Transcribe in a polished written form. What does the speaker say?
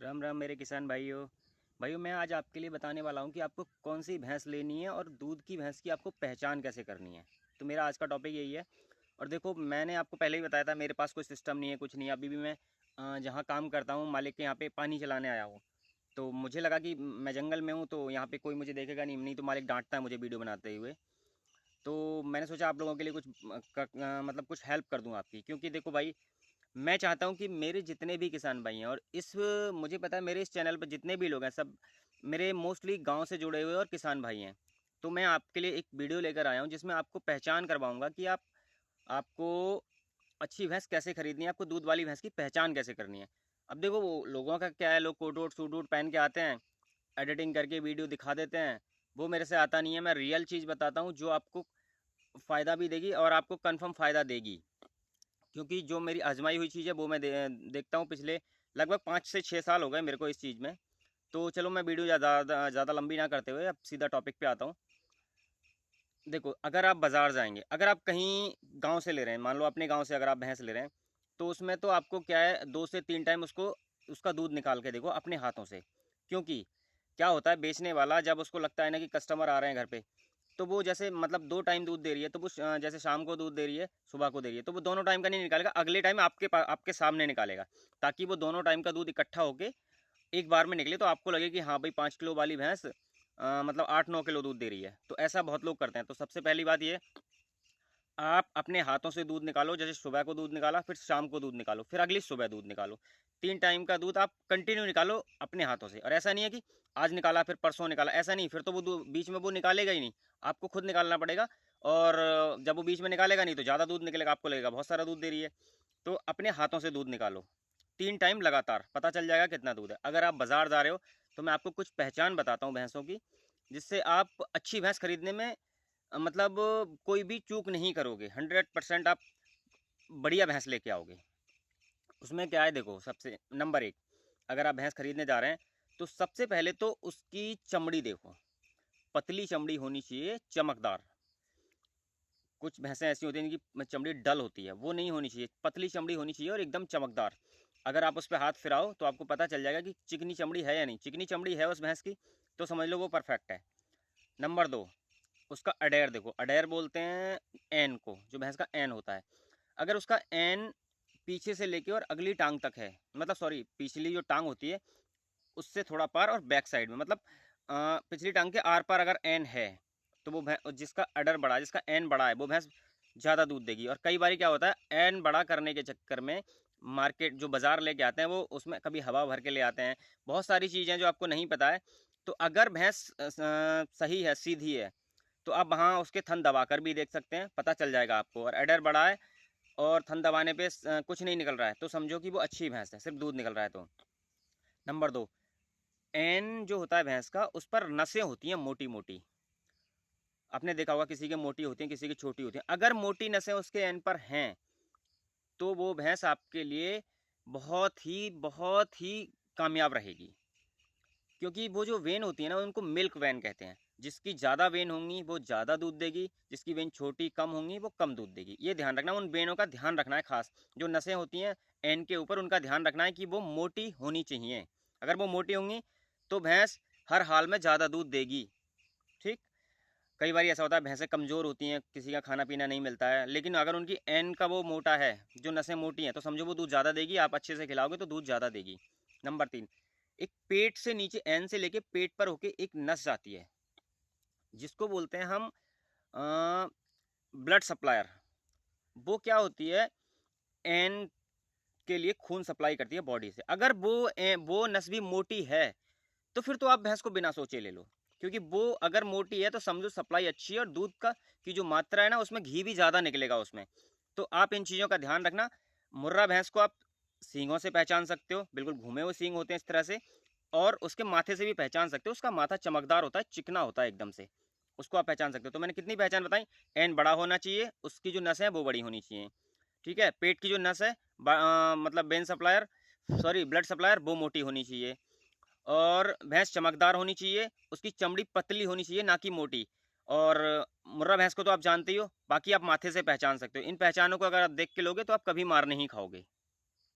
राम राम मेरे किसान भाइयों। मैं आज आपके लिए बताने वाला हूँ कि आपको कौन सी भैंस लेनी है और दूध की भैंस की आपको पहचान कैसे करनी है। तो मेरा आज का टॉपिक यही है। और देखो, मैंने आपको पहले ही बताया था मेरे पास कोई सिस्टम नहीं है, कुछ नहीं है। अभी भी मैं जहाँ काम करता हूँ मालिक के यहाँ पे पानी चलाने आया हूँ। तो मुझे लगा कि मैं जंगल में हूँ तो यहाँ पे कोई मुझे देखेगा नहीं तो मालिक डांटता है मुझे वीडियो बनाते हुए। तो मैंने सोचा आप लोगों के लिए कुछ मतलब कुछ हेल्प कर दूँ आपकी, क्योंकि देखो भाई, मैं चाहता हूँ कि मेरे जितने भी किसान भाई हैं और मुझे पता है मेरे इस चैनल पर जितने भी लोग हैं सब मेरे मोस्टली गांव से जुड़े हुए और किसान भाई हैं। तो मैं आपके लिए एक वीडियो लेकर आया हूँ जिसमें आपको पहचान करवाऊंगा कि आपको अच्छी भैंस कैसे खरीदनी है, आपको दूध वाली भैंस की पहचान कैसे करनी है। अब देखो, वो लोगों का क्या है, लोग कोट वोट सूट वूट पहन के आते हैं, एडिटिंग करके वीडियो दिखा देते हैं। वो मेरे से आता नहीं है। मैं रियल चीज़ बताता हूँ जो आपको फ़ायदा भी देगी और आपको कन्फर्म फ़ायदा देगी। क्योंकि जो मेरी आजमाई हुई चीज़ है वो मैं देखता हूँ। पिछले लगभग 5 से 6 साल हो गए मेरे को इस चीज़ में। तो चलो, मैं वीडियो ज़्यादा लंबी ना करते हुए अब सीधा टॉपिक पे आता हूँ। देखो, अगर आप बाज़ार जाएंगे, अगर आप कहीं गांव से ले रहे हैं, मान लो अपने गांव से अगर आप भैंस ले रहे हैं, तो उसमें तो आपको क्या है, 2 से 3 टाइम उसका दूध निकाल के देखो अपने हाथों से। क्योंकि क्या होता है, बेचने वाला जब उसको लगता है ना कि कस्टमर आ रहे हैं घर पे, तो वो जैसे मतलब 2 टाइम दूध दे रही है, तो वो जैसे शाम को दूध दे रही है, सुबह को दे रही है, तो वो दोनों टाइम का नहीं निकालेगा, अगले टाइम आपके सामने निकालेगा, ताकि वो दोनों टाइम का दूध इकट्ठा होके एक बार में निकले, तो आपको लगे कि हाँ भाई 5 किलो वाली भैंस मतलब 8-9 किलो दूध दे रही है। तो ऐसा बहुत लोग करते हैं। तो सबसे पहली बात ये, आप अपने हाथों से दूध निकालो। जैसे सुबह को दूध निकाला, फिर शाम को दूध निकालो, फिर अगली सुबह दूध निकालो। 3 टाइम का दूध आप कंटिन्यू निकालो अपने हाथों से। और ऐसा नहीं है कि आज निकाला फिर परसों निकाला, ऐसा नहीं, फिर तो वो बीच में वो निकालेगा ही नहीं, आपको खुद निकालना पड़ेगा। और जब वो बीच में निकालेगा नहीं तो ज़्यादा दूध निकलेगा, आपको लगेगा बहुत सारा दूध दे रही है। तो अपने हाथों से दूध निकालो 3 टाइम लगातार, पता चल जाएगा कितना दूध है। अगर आप बाज़ार जा रहे हो तो मैं आपको कुछ पहचान बताता हूँ भैंसों की, जिससे आप अच्छी भैंस खरीदने में मतलब कोई भी चूक नहीं करोगे। 100% आप बढ़िया भैंस लेके आओगे। उसमें क्या है, देखो, सबसे नंबर 1, अगर आप भैंस खरीदने जा रहे हैं तो सबसे पहले तो उसकी चमड़ी देखो। पतली चमड़ी होनी चाहिए, चमकदार। कुछ भैंसें ऐसी होती हैं जिनकी चमड़ी डल होती है, वो नहीं होनी चाहिए, पतली चमड़ी होनी चाहिए और एकदम चमकदार। अगर आप उस पर हाथ फिराओ तो आपको पता चल जाएगा कि चिकनी चमड़ी है या नहीं। चिकनी चमड़ी है उस भैंस की तो समझ लो वो परफेक्ट है। नंबर 2, उसका अडेर देखो। अडेर बोलते हैं एन को, जो भैंस का एन होता है। अगर उसका एन पीछे से लेके और अगली टांग तक है, मतलब सॉरी, पिछली जो टांग होती है उससे थोड़ा पार और बैक साइड में, मतलब पिछली टांग के आर पार अगर एन है, तो वो भैंस, जिसका अडर बड़ा है, जिसका एन बड़ा है, वो भैंस ज़्यादा दूध देगी। और कई बार क्या होता है, एन बड़ा करने के चक्कर में मार्केट जो बाज़ार लेके आते हैं वो उसमें कभी हवा भर के ले आते हैं, बहुत सारी चीज़ें जो आपको नहीं पता है। तो अगर भैंस सही है, सीधी है, तो आप वहाँ उसके थन दबा कर भी देख सकते हैं, पता चल जाएगा आपको। और एडर बड़ा है और थन दबाने पे कुछ नहीं निकल रहा है, तो समझो कि वो अच्छी भैंस है, सिर्फ दूध निकल रहा है। तो नंबर 2, एन जो होता है भैंस का, उस पर नसें होती हैं मोटी मोटी। आपने देखा होगा किसी की मोटी होती हैं, किसी की छोटी होती हैं। अगर मोटी नसें उसके एन पर हैं तो वो भैंस आपके लिए बहुत ही कामयाब रहेगी। क्योंकि वो जो वेन होती है ना, उनको मिल्क वैन कहते हैं। जिसकी ज़्यादा वेन होंगी वो ज़्यादा दूध देगी, जिसकी वेन छोटी कम होंगी वो कम दूध देगी। ये ध्यान रखना, उन वेनों का ध्यान रखना है खास। जो नसें होती हैं एन के ऊपर, उनका ध्यान रखना है कि वो मोटी होनी चाहिए। अगर वो मोटी होंगी तो भैंस हर हाल में ज़्यादा दूध देगी। ठीक। कई बार ऐसा होता है भैंसें कमज़ोर होती हैं, किसी का खाना पीना नहीं मिलता है, लेकिन अगर उनकी एन का वो मोटा है, जो नसें मोटी हैं, तो समझो वो दूध ज़्यादा देगी। आप अच्छे से खिलाओगे तो दूध ज़्यादा देगी। नंबर 3, एक पेट से नीचे, एन से लेके पेट पर होके एक नस जाती है, जिसको बोलते हैं हम ब्लड सप्लायर। वो क्या होती है, एन के लिए खून सप्लाई करती है बॉडी से। अगर वो नस भी मोटी है तो फिर तो आप भैंस को बिना सोचे ले लो। क्योंकि वो अगर मोटी है तो समझो सप्लाई अच्छी है, और दूध का की जो मात्रा है ना, उसमें घी भी ज़्यादा निकलेगा उसमें। तो आप इन चीज़ों का ध्यान रखना। मुर्रा भैंस को आप सींगों से पहचान सकते हो, बिल्कुल घूमे हुए सींग होते हैं इस तरह से। और उसके माथे से भी पहचान सकते हो, उसका माथा चमकदार होता है, चिकना होता है एकदम से, उसको आप पहचान सकते हो। तो मैंने कितनी पहचान बताई, एन बड़ा होना चाहिए, उसकी जो नस है वो बड़ी होनी चाहिए। ठीक है, पेट की जो नस है, मतलब when supplier, sorry blood supplier, वो मोटी होनी चाहिए। और भैंस चमकदार होनी चाहिए, उसकी चमड़ी पतली होनी चाहिए, ना कि मोटी। और मुर्रा भैंस को तो आप जानते ही हो, बाकी आप माथे से पहचान सकते हो। इन पहचानों को अगर आप देख के लोगे तो आप कभी मार नहीं खाओगे।